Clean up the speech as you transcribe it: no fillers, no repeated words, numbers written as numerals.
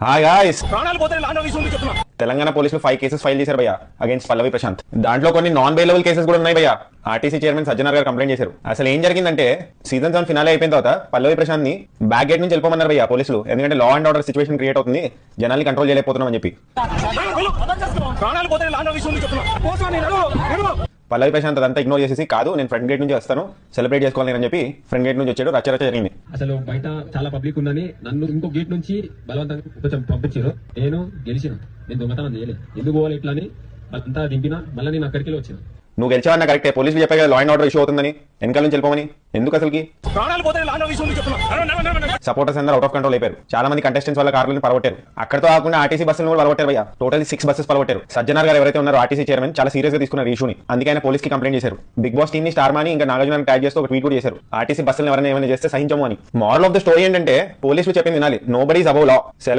Hi guys, Telangana పోలీసులు 5 cases file చేశారు భయ్యా అగేన్స్ట్ పల్లవి ప్రశాంత్. దాంట్లో కొన్ని నాన్ బెయిలబుల్ కేసెస్ కూడా ఉన్నాయి భయ్యా. ఆర్టీసీ చైర్మన్ సజ్జనార్ గారు కంప్లైంట్ చేశారు. అసలు ఏం జరిగిందంటే సీజన్ 7 ఫినాలే అయిపోయిన తర్వాత పల్లవి ప్రశాంత్ ని బ్యాక్ గేట్ నుంచి వెళ్ళిపోమన్నారు భయ్యా పోలీసులు. ఎందుకంటే law and order situation create అవుతుంది, జనాల్ని కంట్రోల్ చేయలేకపోతున్నాం అని చెప్పి. పల్లవి ప్రశాంత్ అదంతా ఇగ్నోర్ చేసేసి కాదు నేను ఫ్రంట్ గేట్ నుంచి వస్తాను సెలబ్రేట్ చేసుకోవాలి అని చెప్పి ఫ్రంట్ గేట్ నుంచి వచ్చాడు. రచ్చ జరిగింది. అసలు బయట చాలా పబ్లిక్ ఉందని నన్ను ఇంకో గేట్ నుంచి బలవంతంగా కొంచెం పంపించారు. నేను గెలిచిన, నేను దొంగతనం చేయలేదు. ఎందుకు పోవాలి ఇట్లా అని అంతా దింపినా మళ్ళీ నేను అక్కడికి వచ్చిన. నువ్వు గెలిచావన్నా కరెక్టే, పోలీసులు చెప్పారు లా అండ్ ఆర్డర్ ఇష్యూ అవుతుందని, వెనకాల నుంచి వెళ్ళిపోమని. ఎందుకు అసలుకి సపోర్టర్స్ అందరూ అవుట్ ఆఫ్ కంట్రోల్ అయిపోయారు. చాలా మంది కంటెస్టెంట్స్ వాళ్ళ కార్లను పరగొట్టారు. అక్కడతో కాకుండా ఆర్టీసీ బస్సులను కూడా పరగొట్టారు భయ్యా. Total 6 buses పరగొట్టారు. సజ్జనార్ గారు ఎవరైతే ఉన్నారో ఆర్టీసీ చైర్మన్ చాలా సీరియస్ గా తీసుకున్నారు ఇష్యూని. అందుకే ఆయన పోలీస్ కి కంప్లైంట్ చేశారు. బిగ్ బాస్ టీమ్ ని స్టార్ మాని ఇంకా నాగార్జున ట్యాగ్ చేస్తూ ఒక ట్వీట్ కూడా చేశారు. ఆర్టీసీ బస్సులను ఎవరైనా ఏమైనా చేస్తే సహించము అని. మోరల్ ఆఫ్ ద స్టోరీ ఏంటంటే పోలీసులు చెప్పింది వినాలి. Nobody is above law.